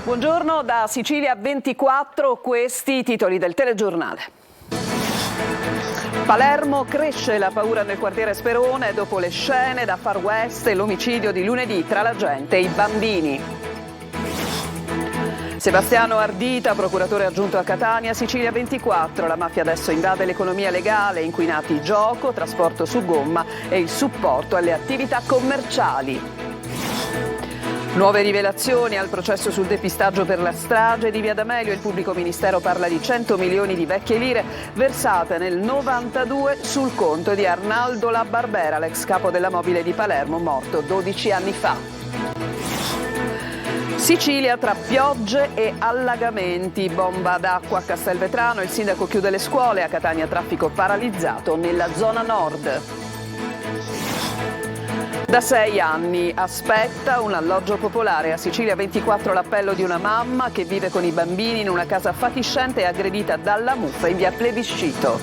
Buongiorno da Sicilia 24, questi i titoli del telegiornale. Palermo, cresce la paura nel quartiere Sperone dopo le scene da Far West e l'omicidio di lunedì tra la gente e i bambini. Sebastiano Ardita, procuratore aggiunto a Catania, Sicilia 24. La mafia adesso invade l'economia legale, inquinati gioco, trasporto su gomma e il supporto alle attività commerciali. Nuove rivelazioni al processo sul depistaggio per la strage di Via D'Amelio. Il pubblico ministero parla di 100 milioni di vecchie lire versate nel 92 sul conto di Arnaldo La Barbera, l'ex capo della Mobile di Palermo, morto 12 anni fa. Sicilia tra piogge e allagamenti, bomba d'acqua a Castelvetrano, il sindaco chiude le scuole, a Catania traffico paralizzato nella zona nord. Da 6 anni aspetta un alloggio popolare. A Sicilia 24 l'appello di una mamma che vive con i bambini in una casa fatiscente e aggredita dalla muffa in via Plebiscito.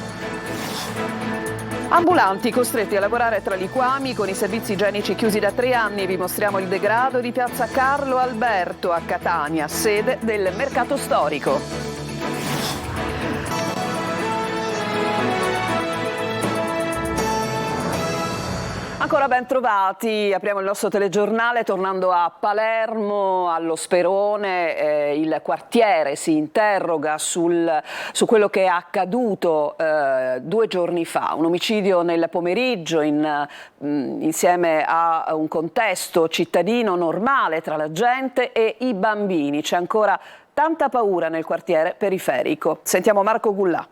Ambulanti costretti a lavorare tra liquami con i servizi igienici chiusi da 3 anni. Vi mostriamo il degrado di piazza Carlo Alberto a Catania, sede del mercato storico. Ancora ben trovati, apriamo il nostro telegiornale tornando a Palermo, allo Sperone. Il quartiere si interroga su quello che è accaduto 2 giorni fa, un omicidio nel pomeriggio insieme a un contesto cittadino normale tra la gente e i bambini. C'è ancora tanta paura nel quartiere periferico. Sentiamo Marco Gullà.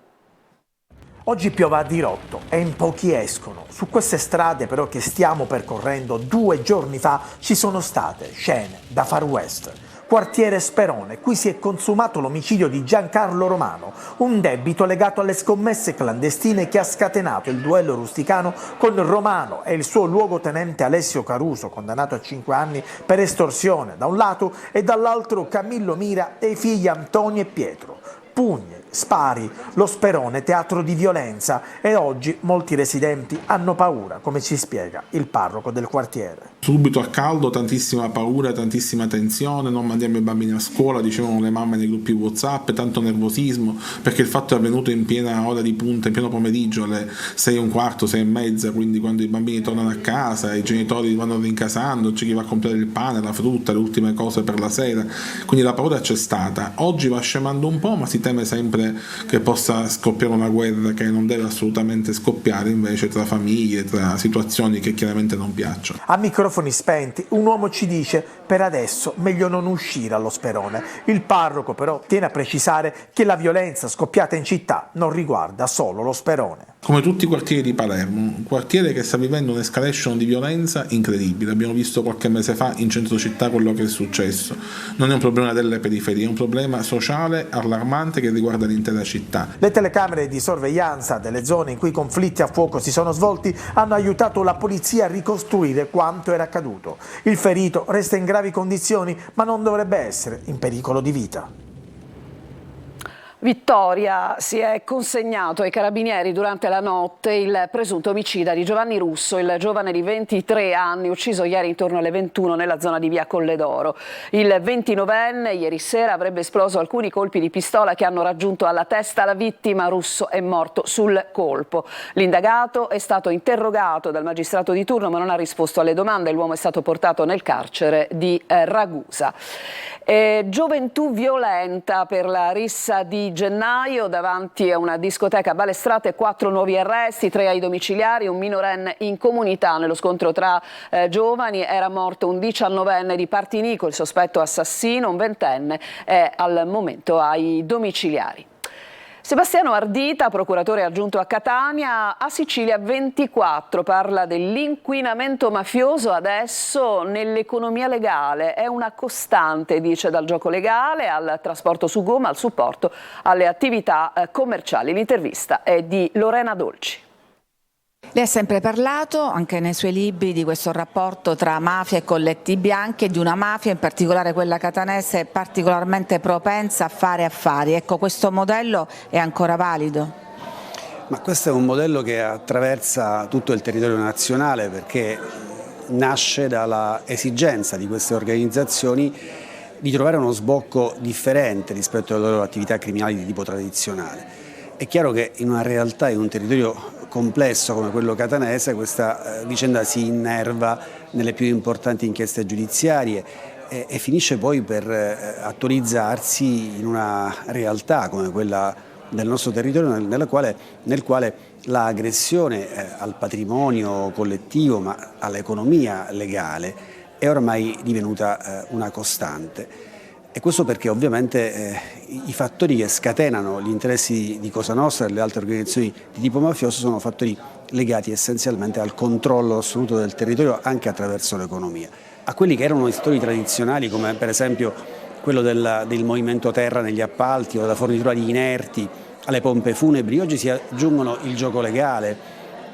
Oggi piove a dirotto e in pochi escono. Su queste strade però che stiamo percorrendo 2 giorni fa ci sono state scene da Far West. Quartiere Sperone, qui si è consumato l'omicidio di Giancarlo Romano, un debito legato alle scommesse clandestine che ha scatenato il duello rusticano con Romano e il suo luogotenente Alessio Caruso, condannato a 5 anni per estorsione da un lato e dall'altro Camillo Mira e i figli Antonio e Pietro. Pugni, spari, lo Sperone teatro di violenza e oggi molti residenti hanno paura, come ci spiega il parroco del quartiere. Subito a caldo, tantissima paura, tantissima tensione, non mandiamo i bambini a scuola, dicevano le mamme nei gruppi WhatsApp, tanto nervosismo, perché il fatto è avvenuto in piena ora di punta, in pieno pomeriggio, alle 6:15, 6:30, quindi quando i bambini tornano a casa, i genitori vanno rincasando, c'è chi va a comprare il pane, la frutta, le ultime cose per la sera, quindi la paura c'è stata. Oggi va scemando un po', ma si teme sempre che possa scoppiare una guerra che non deve assolutamente scoppiare invece tra famiglie, tra situazioni che chiaramente non piacciono. A microfoni spenti un uomo ci dice: per adesso meglio non uscire allo Sperone. Il parroco però tiene a precisare che la violenza scoppiata in città non riguarda solo lo Sperone. Come tutti i quartieri di Palermo, un quartiere che sta vivendo un'escalation di violenza incredibile. Abbiamo visto qualche mese fa in centro città quello che è successo. Non è un problema delle periferie, è un problema sociale allarmante che riguarda l'intera città. Le telecamere di sorveglianza delle zone in cui i conflitti a fuoco si sono svolti hanno aiutato la polizia a ricostruire quanto era accaduto. Il ferito resta in gravi condizioni, ma non dovrebbe essere in pericolo di vita. Vittoria, si è consegnato ai carabinieri durante la notte il presunto omicida di Giovanni Russo, il giovane di 23 anni ucciso ieri intorno alle 21 nella zona di via Colledoro. Il 29enne ieri sera avrebbe esploso alcuni colpi di pistola che hanno raggiunto alla testa la vittima. Russo è morto sul colpo. L'indagato è stato interrogato dal magistrato di turno ma non ha risposto alle domande. L'uomo è stato portato nel carcere di Ragusa. Gioventù violenta per la rissa di gennaio davanti a una discoteca a Balestrate, 4 nuovi arresti, 3 ai domiciliari, un minorenne in comunità. Nello scontro tra giovani era morto un 19enne di Partinico, il sospetto assassino, un 20enne è al momento ai domiciliari. Sebastiano Ardita, procuratore aggiunto a Catania, a Sicilia 24, parla dell'inquinamento mafioso adesso nell'economia legale. È una costante, dice, dal gioco legale al trasporto su gomma, al supporto alle attività commerciali. L'intervista è di Lorena Dolci. Lei ha sempre parlato, anche nei suoi libri, di questo rapporto tra mafia e colletti bianchi e di una mafia, in particolare quella catanese, particolarmente propensa a fare affari. Ecco, questo modello è ancora valido? Ma questo è un modello che attraversa tutto il territorio nazionale perché nasce dalla esigenza di queste organizzazioni di trovare uno sbocco differente rispetto alle loro attività criminali di tipo tradizionale. È chiaro che in una realtà, in un territorio complesso come quello catanese, questa vicenda si innerva nelle più importanti inchieste giudiziarie e finisce poi per attualizzarsi in una realtà come quella del nostro territorio nel quale l'aggressione al patrimonio collettivo ma all'economia legale è ormai divenuta una costante. E questo perché ovviamente i fattori che scatenano gli interessi di Cosa Nostra e delle altre organizzazioni di tipo mafioso sono fattori legati essenzialmente al controllo assoluto del territorio anche attraverso l'economia. A quelli che erano i settori tradizionali come per esempio quello del movimento terra negli appalti o della fornitura di inerti alle pompe funebri, oggi si aggiungono il gioco legale,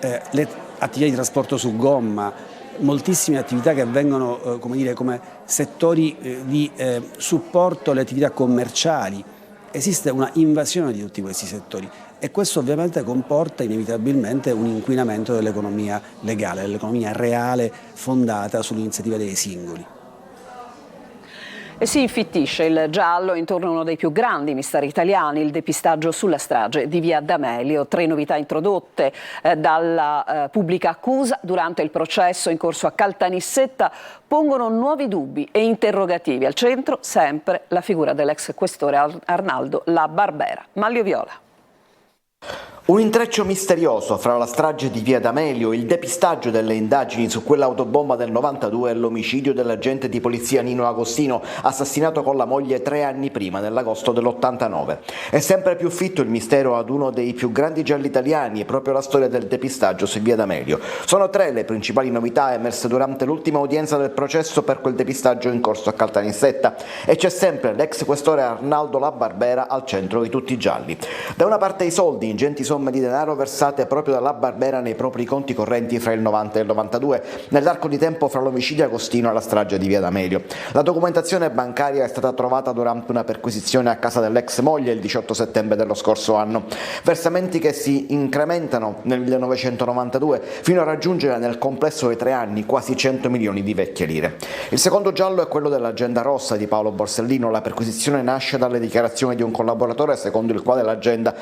le attività di trasporto su gomma, moltissime attività che vengono come settori di supporto alle attività commerciali. Esiste una invasione di tutti questi settori e questo ovviamente comporta inevitabilmente un inquinamento dell'economia legale, dell'economia reale fondata sull'iniziativa dei singoli. E si infittisce il giallo intorno a uno dei più grandi misteri italiani, il depistaggio sulla strage di via D'Amelio. 3 novità introdotte dalla pubblica accusa durante il processo in corso a Caltanissetta pongono nuovi dubbi e interrogativi. Al centro sempre la figura dell'ex questore Arnaldo La Barbera. Manlio Viola. Un intreccio misterioso fra la strage di via D'Amelio, il depistaggio delle indagini su quell'autobomba del 92 e l'omicidio dell'agente di polizia Nino Agostino, assassinato con la moglie 3 anni prima, nell'agosto dell'89. È sempre più fitto il mistero ad uno dei più grandi gialli italiani, proprio la storia del depistaggio su via D'Amelio. Sono 3 le principali novità emerse durante l'ultima udienza del processo per quel depistaggio in corso a Caltanissetta e c'è sempre l'ex questore Arnaldo La Barbera al centro di tutti i gialli. Da una parte i soldi, ingenti somme di denaro versate proprio dalla Barbera nei propri conti correnti fra il 90 e il 92, nell'arco di tempo fra l'omicidio Agostino e la strage di via D'Amelio. La documentazione bancaria è stata trovata durante una perquisizione a casa dell'ex moglie il 18 settembre dello scorso anno. Versamenti che si incrementano nel 1992 fino a raggiungere nel complesso dei 3 anni quasi 100 milioni di vecchie lire. Il secondo giallo è quello dell'agenda rossa di Paolo Borsellino. La perquisizione nasce dalle dichiarazioni di un collaboratore secondo il quale l'agenda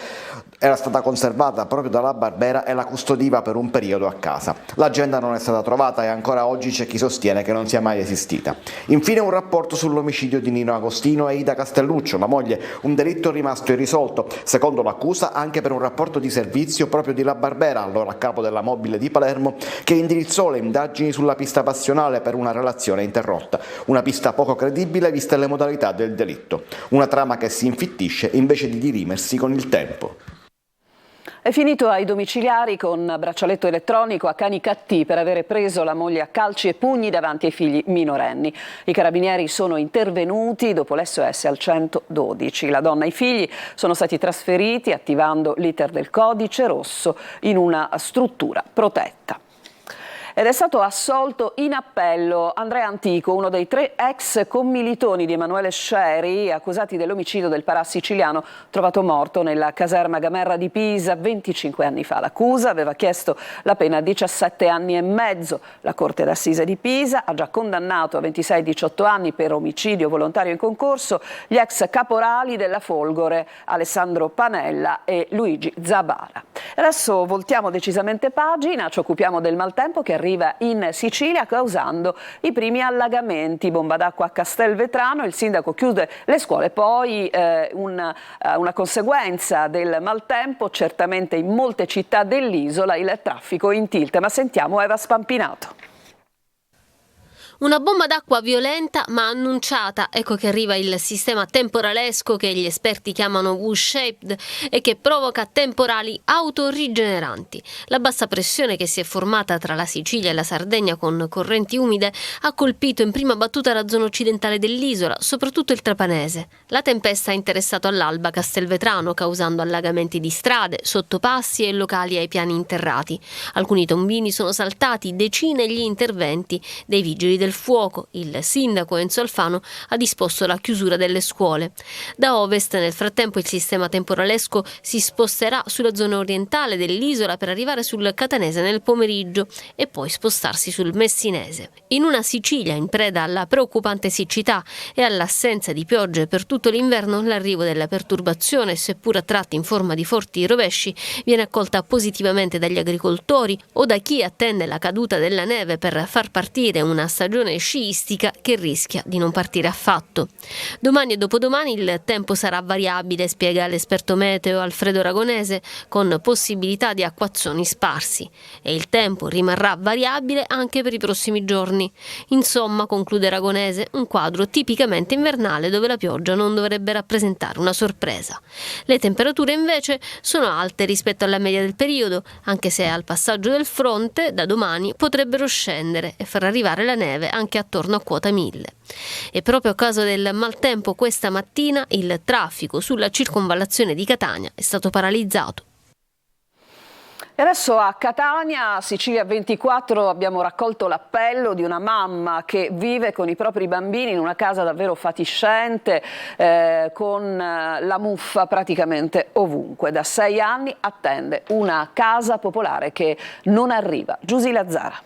era stata conservata proprio dalla Barbera e la custodiva per un periodo a casa. L'agenda non è stata trovata e ancora oggi c'è chi sostiene che non sia mai esistita. Infine un rapporto sull'omicidio di Nino Agostino e Ida Castelluccio, la moglie, un delitto rimasto irrisolto, secondo l'accusa anche per un rapporto di servizio proprio di La Barbera, allora a capo della Mobile di Palermo, che indirizzò le indagini sulla pista passionale per una relazione interrotta. Una pista poco credibile viste le modalità del delitto. Una trama che si infittisce invece di dirimersi con il tempo. È finito ai domiciliari con braccialetto elettronico a Canicattì per avere preso la moglie a calci e pugni davanti ai figli minorenni. I carabinieri sono intervenuti dopo l'SOS al 112. La donna e i figli sono stati trasferiti attivando l'iter del codice rosso in una struttura protetta. Ed è stato assolto in appello Andrea Antico, uno dei 3 ex commilitoni di Emanuele Sceri, accusati dell'omicidio del parasiciliano trovato morto nella caserma Gamerra di Pisa 25 anni fa. L'accusa aveva chiesto la pena a 17 anni e mezzo. La Corte d'Assise di Pisa ha già condannato a 26 e 18 anni per omicidio volontario in concorso gli ex caporali della Folgore, Alessandro Panella e Luigi Zabala. Adesso voltiamo decisamente pagina, ci occupiamo del maltempo che arriva in Sicilia causando i primi allagamenti. Bomba d'acqua a Castelvetrano, il sindaco chiude le scuole, poi una conseguenza del maltempo certamente in molte città dell'isola, il traffico in tilt. Ma sentiamo Eva Spampinato. Una bomba d'acqua violenta ma annunciata, ecco che arriva il sistema temporalesco che gli esperti chiamano V-shaped e che provoca temporali autorigeneranti. La bassa pressione che si è formata tra la Sicilia e la Sardegna con correnti umide ha colpito in prima battuta la zona occidentale dell'isola, soprattutto il Trapanese. La tempesta ha interessato all'alba Castelvetrano, causando allagamenti di strade, sottopassi e locali ai piani interrati. Alcuni tombini sono saltati, decine gli interventi dei vigili del del fuoco, il sindaco Enzo Alfano ha disposto la chiusura delle scuole. Da ovest, nel frattempo, il sistema temporalesco si sposterà sulla zona orientale dell'isola per arrivare sul catanese nel pomeriggio e poi spostarsi sul messinese. In una Sicilia in preda alla preoccupante siccità e all'assenza di piogge per tutto l'inverno, l'arrivo della perturbazione, seppur a tratti in forma di forti rovesci, viene accolta positivamente dagli agricoltori o da chi attende la caduta della neve per far partire una stagione sciistica che rischia di non partire affatto. Domani e dopodomani il tempo sarà variabile, spiega l'esperto meteo Alfredo Ragonese, con possibilità di acquazzoni sparsi, e il tempo rimarrà variabile anche per i prossimi giorni. Insomma, conclude Ragonese, un quadro tipicamente invernale dove la pioggia non dovrebbe rappresentare una sorpresa. Le temperature invece sono alte rispetto alla media del periodo, anche se al passaggio del fronte da domani potrebbero scendere e far arrivare la neve anche attorno a quota 1000. E proprio a causa del maltempo questa mattina il traffico sulla circonvallazione di Catania è stato paralizzato. E adesso a Catania, Sicilia 24, abbiamo raccolto l'appello di una mamma che vive con i propri bambini in una casa davvero fatiscente, con la muffa praticamente ovunque. Da 6 anni attende una casa popolare che non arriva. Giusy Lazzara.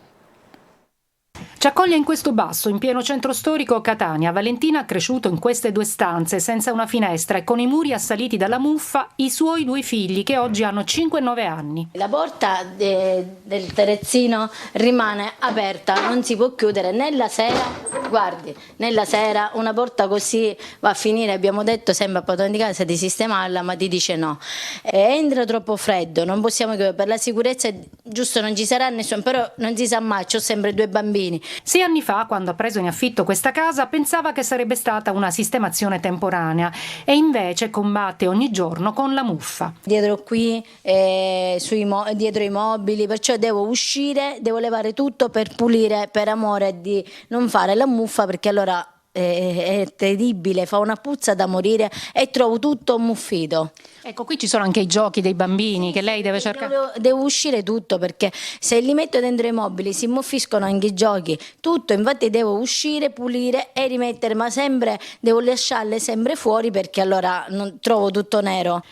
Ci accoglie in questo basso, in pieno centro storico Catania. Valentina ha cresciuto in queste 2 stanze, senza una finestra e con i muri assaliti dalla muffa, i suoi 2 figli che oggi hanno 5 e 9 anni. La porta del terrazzino rimane aperta, non si può chiudere né la sera, guardi, né la sera, una porta così va a finire, abbiamo detto sempre a padrone di casa di sistemarla, ma ti dice no. Entra troppo freddo, non possiamo chiudere, per la sicurezza giusto non ci sarà nessuno, però non si sa mai, ho sempre 2 bambini. 6 anni fa, quando ha preso in affitto questa casa, pensava che sarebbe stata una sistemazione temporanea e invece combatte ogni giorno con la muffa. Dietro qui, dietro i mobili, perciò devo uscire, devo levare tutto per pulire, per amore di non fare la muffa, perché allora è terribile, fa una puzza da morire e trovo tutto muffito. Ecco, qui ci sono anche i giochi dei bambini che lei deve cercare. Devo uscire tutto, perché se li metto dentro i mobili si muffiscono anche i giochi, tutto, infatti devo uscire, pulire e rimettere, ma sempre devo lasciarle sempre fuori, perché allora non trovo tutto nero.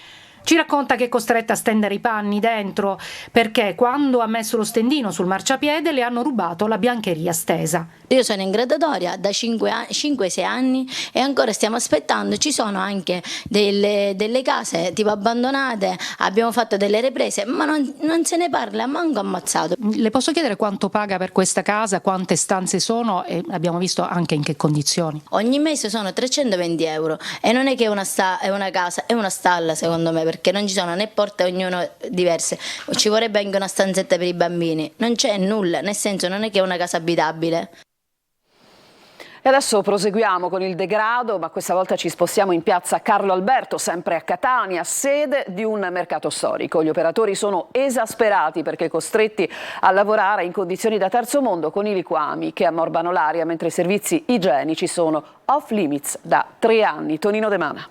Ci racconta che è costretta a stendere i panni dentro perché quando ha messo lo stendino sul marciapiede le hanno rubato la biancheria stesa. Io sono in graduatoria da 5-6 anni e ancora stiamo aspettando. Ci sono anche delle case tipo abbandonate, abbiamo fatto delle riprese, ma non se ne parla, manco ammazzato. Le posso chiedere quanto paga per questa casa, quante stanze sono e abbiamo visto anche in che condizioni? Ogni mese sono 320 euro e non è che è una casa, è una stalla secondo me, perché non ci sono né porte, ognuno diverse, ci vorrebbe anche una stanzetta per i bambini, non c'è nulla, nel senso non è che è una casa abitabile. E adesso proseguiamo con il degrado, ma questa volta ci spostiamo in piazza Carlo Alberto, sempre a Catania, sede di un mercato storico. Gli operatori sono esasperati perché costretti a lavorare in condizioni da terzo mondo con i liquami che ammorbano l'aria, mentre i servizi igienici sono off limits da 3 anni. Tonino De Mana.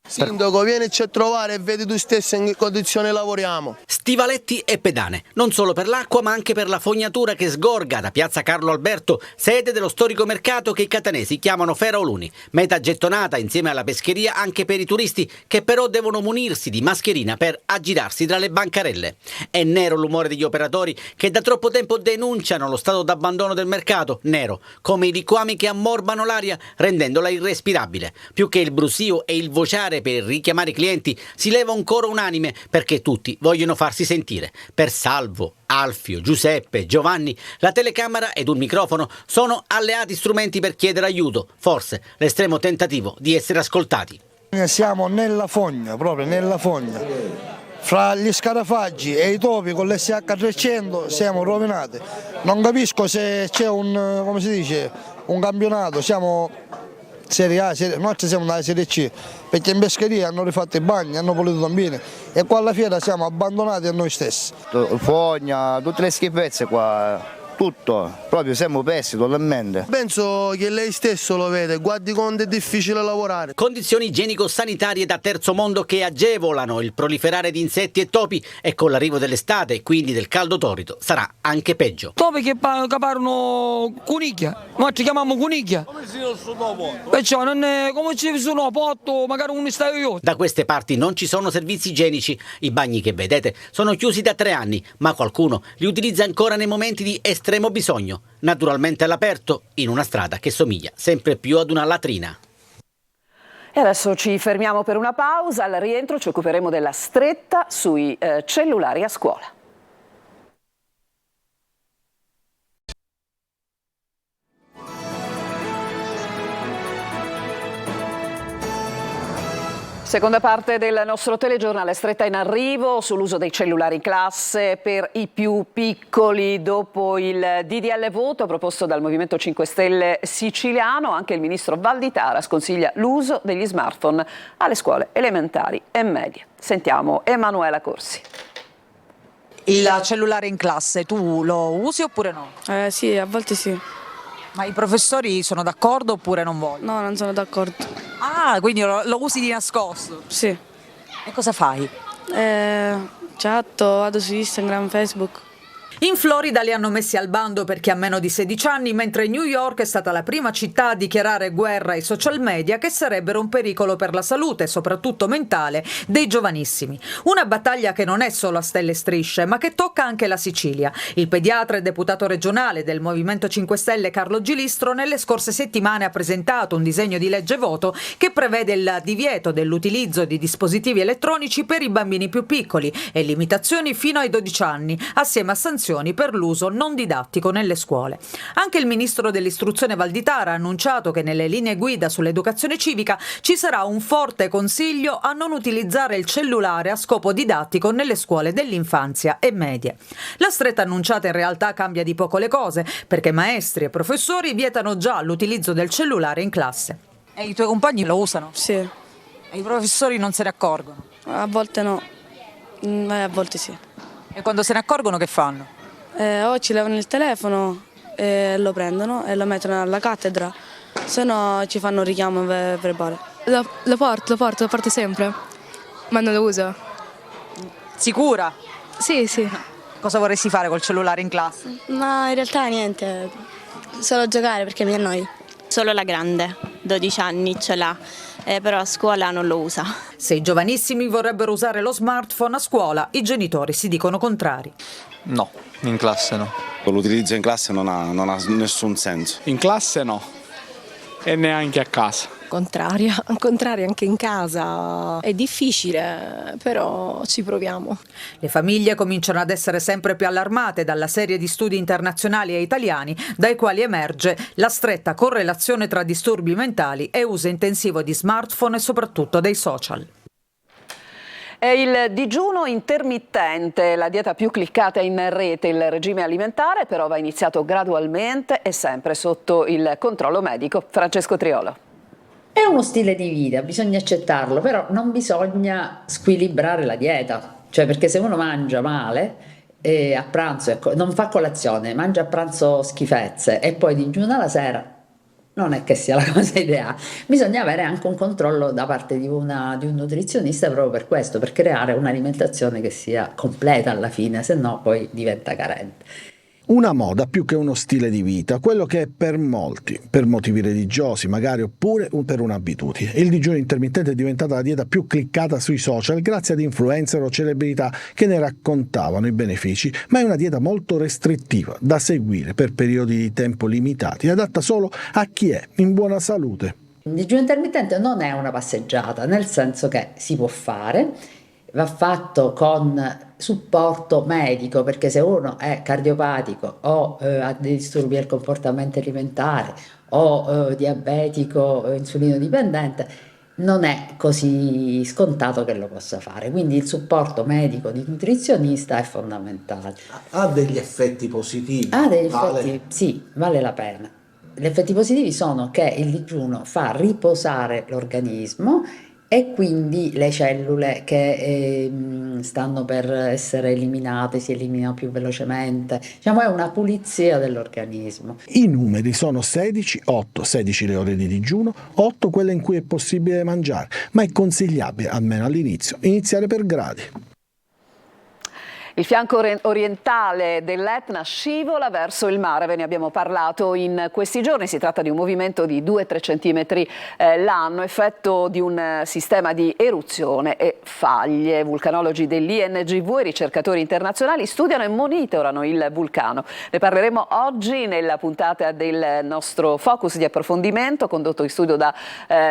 Sindaco, vienici a trovare e vedi tu stesso in che condizioni lavoriamo. Stivaletti e pedane, non solo per l'acqua ma anche per la fognatura che sgorga da piazza Carlo Alberto, sede dello storico mercato che i catanesi chiamano Feraoluni, meta gettonata insieme alla pescheria anche per i turisti che però devono munirsi di mascherina per aggirarsi tra le bancarelle. È nero l'umore degli operatori che da troppo tempo denunciano lo stato d'abbandono del mercato, nero come i liquami che ammorbano l'aria rendendola irrespirabile. Più che il brusio e il vociare per richiamare i clienti si leva un coro unanime perché tutti vogliono farsi sentire. Per Salvo, Alfio, Giuseppe, Giovanni, la telecamera ed un microfono sono alleati strumenti per chiedere aiuto, forse l'estremo tentativo di essere ascoltati. Siamo nella fogna, proprio nella fogna. Fra gli scarafaggi e i topi con l'SH300 siamo rovinati. Non capisco se c'è un campionato, siamo Serie A, noi siamo nella Serie C, perché in pescheria hanno rifatto i bagni, hanno pulito i bambini e qua alla fiera siamo abbandonati a noi stessi. Fogna, tutte le schifezze qua tutto, proprio siamo persi totalmente. Penso che lei stesso lo vede, guardi quanto è difficile lavorare. Condizioni igienico-sanitarie da terzo mondo che agevolano il proliferare di insetti e topi, e con l'arrivo dell'estate e quindi del caldo torrido sarà anche peggio. Topi che parlano cunicchia, noi ci chiamiamo cunicchia. Come si perciò non è come ci sono potto, magari uno sta io. Da queste parti non ci sono servizi igienici, i bagni che vedete sono chiusi da 3 anni, ma qualcuno li utilizza ancora nei momenti di estremo bisogno, naturalmente all'aperto, in una strada che somiglia sempre più ad una latrina. E adesso ci fermiamo per una pausa, al rientro ci occuperemo della stretta sui cellulari a scuola. Seconda parte del nostro telegiornale, stretta in arrivo sull'uso dei cellulari in classe per i più piccoli. Dopo il DDL voto proposto dal Movimento 5 Stelle siciliano, anche il ministro Valditara sconsiglia l'uso degli smartphone alle scuole elementari e medie. Sentiamo Emanuela Corsi. Il cellulare in classe tu lo usi oppure no? Sì, a volte sì. Ma i professori sono d'accordo oppure non vogliono? No, non sono d'accordo. Ah, quindi lo usi di nascosto? Sì. E cosa fai? Chatto, vado su Instagram, Facebook. In Florida li hanno messi al bando per chi ha meno di 16 anni, mentre New York è stata la prima città a dichiarare guerra ai social media, che sarebbero un pericolo per la salute, soprattutto mentale, dei giovanissimi. Una battaglia che non è solo a stelle e strisce, ma che tocca anche la Sicilia. Il pediatra e deputato regionale del Movimento 5 Stelle Carlo Gilistro nelle scorse settimane ha presentato un disegno di legge voto che prevede il divieto dell'utilizzo di dispositivi elettronici per i bambini più piccoli e limitazioni fino ai 12 anni, assieme a sanzioni per l'uso non didattico nelle scuole. Anche il ministro dell'istruzione Valditara ha annunciato che nelle linee guida sull'educazione civica ci sarà un forte consiglio a non utilizzare il cellulare a scopo didattico nelle scuole dell'infanzia e medie. La stretta annunciata in realtà cambia di poco le cose, perché maestri e professori vietano già l'utilizzo del cellulare in classe. E i tuoi compagni lo usano? Sì. E i professori non se ne accorgono? A volte no, a volte sì. E quando se ne accorgono che fanno? O ci levano il telefono e lo prendono e lo mettono alla cattedra, se no ci fanno un richiamo verbale. Lo porto sempre, ma non lo uso. Sicura? Sì. Cosa vorresti fare col cellulare in classe? Ma in realtà niente, solo giocare perché mi annoio. Solo la grande, 12 anni ce l'ha, però a scuola non lo usa. Se i giovanissimi vorrebbero usare lo smartphone a scuola, i genitori si dicono contrari. No, in classe no. L'utilizzo in classe non ha nessun senso. In classe no, e neanche a casa. Contraria anche in casa, è difficile, però ci proviamo. Le famiglie cominciano ad essere sempre più allarmate dalla serie di studi internazionali e italiani dai quali emerge la stretta correlazione tra disturbi mentali e uso intensivo di smartphone e soprattutto dei social. È il digiuno intermittente, la dieta più cliccata in rete. Il regime alimentare però va iniziato gradualmente e sempre sotto il controllo medico. Francesco Triolo. È uno stile di vita, bisogna accettarlo, però non bisogna squilibrare la dieta, cioè perché se uno mangia male a pranzo, non fa colazione, mangia a pranzo schifezze e poi digiuna la sera, non è che sia la cosa ideale. Bisogna avere anche un controllo da parte di un nutrizionista proprio per questo, per creare un'alimentazione che sia completa alla fine, se no poi diventa carente. Una moda più che uno stile di vita, quello che è per molti, per motivi religiosi magari, oppure per un'abitudine. Il digiuno intermittente è diventata la dieta più cliccata sui social grazie ad influencer o celebrità che ne raccontavano i benefici, ma è una dieta molto restrittiva, da seguire per periodi di tempo limitati, adatta solo a chi è in buona salute. Il digiuno intermittente non è una passeggiata, nel senso che si può fare, va fatto con supporto medico, perché se uno è cardiopatico o ha dei disturbi del comportamento alimentare o diabetico o insulino dipendente, non è così scontato che lo possa fare, quindi il supporto medico di nutrizionista è fondamentale. Ha degli effetti positivi? Ha degli effetti, sì, vale la pena. Gli effetti positivi sono che il digiuno fa riposare l'organismo e quindi le cellule che stanno per essere eliminate si eliminano più velocemente. Diciamo, è una pulizia dell'organismo. I numeri sono 16, 8, 16 le ore di digiuno, 8 quelle in cui è possibile mangiare, ma è consigliabile, almeno all'inizio, iniziare per gradi. Il fianco orientale dell'Etna scivola verso il mare, ve ne abbiamo parlato in questi giorni. Si tratta di un movimento di 2-3 centimetri l'anno, effetto di un sistema di eruzione e faglie. Vulcanologi dell'INGV e ricercatori internazionali studiano e monitorano il vulcano. Ne parleremo oggi nella puntata del nostro Focus di approfondimento, condotto in studio da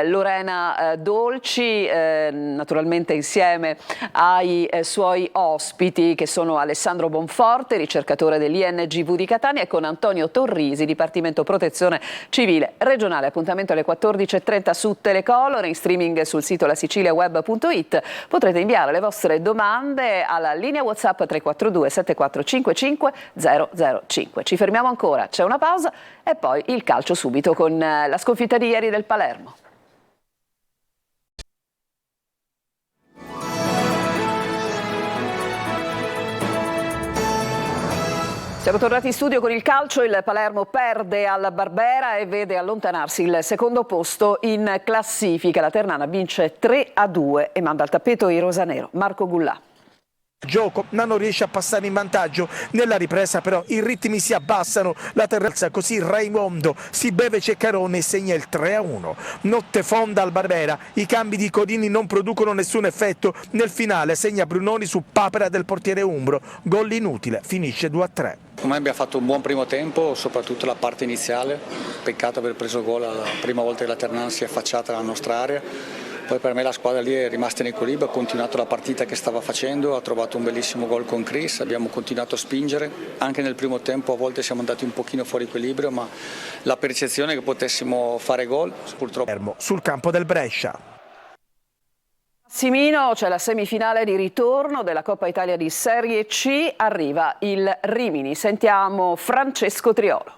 Lorena Dolci, naturalmente insieme ai suoi ospiti, che sono Alessandro Bonforte, ricercatore dell'INGV di Catania, e con Antonio Torrisi, Dipartimento Protezione Civile regionale. Appuntamento alle 14:30 su Telecolor, in streaming sul sito lasiciliaweb.it. Potrete inviare le vostre domande alla linea WhatsApp 342 7455 005. Ci fermiamo ancora, c'è una pausa e poi il calcio subito con la sconfitta di ieri del Palermo. Siamo tornati in studio con il calcio. Il Palermo perde al Barbera e vede allontanarsi il secondo posto in classifica. La Ternana vince 3-2 e manda al tappeto i rosanero. Marco Gullà. Gioco, non riesce a passare in vantaggio. Nella ripresa però i ritmi si abbassano, la terrazza, così Raimondo si beve Ceccarone e segna il 3-1. Notte fonda al Barbera, i cambi di Codini non producono nessun effetto. Nel finale segna Brunoni su papera del portiere umbro, gol inutile, finisce 2-3. Come abbiamo fatto un buon primo tempo, soprattutto la parte iniziale. Peccato aver preso gol la prima volta che la Ternana si è affacciata alla nostra area. Poi per me la squadra lì è rimasta in equilibrio, ha continuato la partita che stava facendo, ha trovato un bellissimo gol con Chris, abbiamo continuato a spingere. Anche nel primo tempo a volte siamo andati un pochino fuori equilibrio, ma la percezione che potessimo fare gol, purtroppo. Sul campo del Brescia. Massimino, c'è la semifinale di ritorno della Coppa Italia di Serie C, arriva il Rimini. Sentiamo Francesco Triolo.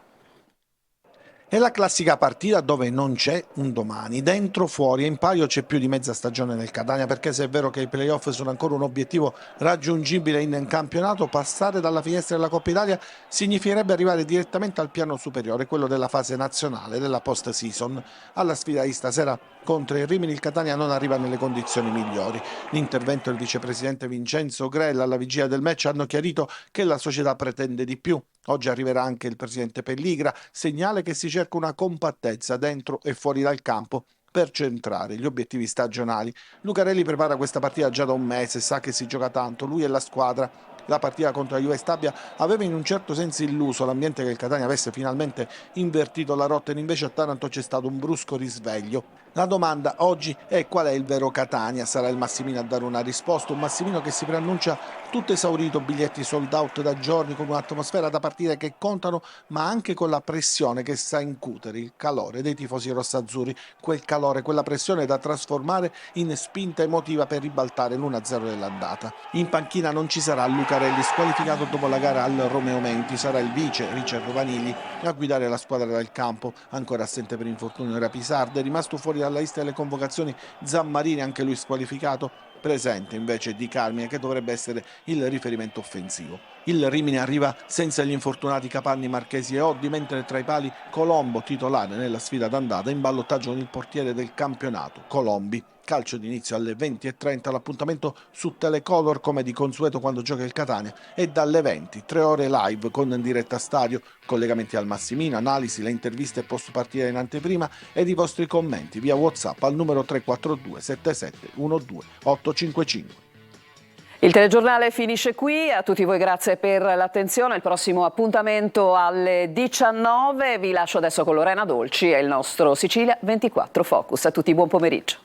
È la classica partita dove non c'è un domani, dentro, fuori e in palio c'è più di mezza stagione nel Catania, perché se è vero che i playoff sono ancora un obiettivo raggiungibile in campionato, passare dalla finestra della Coppa Italia significherebbe arrivare direttamente al piano superiore, quello della fase nazionale, della post-season. Alla sfida di stasera contro il Rimini il Catania non arriva nelle condizioni migliori. L'intervento del vicepresidente Vincenzo Grella alla vigilia del match hanno chiarito che la società pretende di più. Oggi arriverà anche il presidente Pelligra, segnale che si cerca una compattezza dentro e fuori dal campo per centrare gli obiettivi stagionali. Lucarelli prepara questa partita già da un mese, sa che si gioca tanto, lui e la squadra. La partita contro la Juve Stabia aveva in un certo senso illuso l'ambiente che il Catania avesse finalmente invertito la rotta, e invece a Taranto c'è stato un brusco risveglio. La domanda oggi è: qual è il vero Catania? Sarà il Massimino a dare una risposta, un Massimino che si preannuncia tutto esaurito, biglietti sold out da giorni, con un'atmosfera da partite che contano, ma anche con la pressione che sa incutere il calore dei tifosi rossazzurri, quel calore, quella pressione da trasformare in spinta emotiva per ribaltare l'1-0 dell'andata. In panchina non ci sarà Lucarelli, squalificato dopo la gara al Romeo Menti, sarà il vice Richard Rovanilli a guidare la squadra dal campo. Ancora assente per infortunio era Pisardo, è rimasto fuori dalla lista delle convocazioni Zammarini, anche lui squalificato. Presente invece Di Carmine, che dovrebbe essere il riferimento offensivo. Il Rimini arriva senza gli infortunati Capanni, Marchesi e Oddi, mentre tra i pali Colombo, titolare nella sfida d'andata, in ballottaggio con il portiere del campionato, Colombi. Calcio d'inizio alle 20:30, l'appuntamento su Telecolor come di consueto quando gioca il Catania, e dalle 20, 3 ore live con diretta stadio, collegamenti al Massimino, analisi, le interviste post partita in anteprima ed i vostri commenti via WhatsApp al numero 342 77 12 855. Il telegiornale finisce qui, a tutti voi grazie per l'attenzione. Il prossimo appuntamento alle 19, vi lascio adesso con Lorena Dolci e il nostro Sicilia 24 Focus. A tutti buon pomeriggio.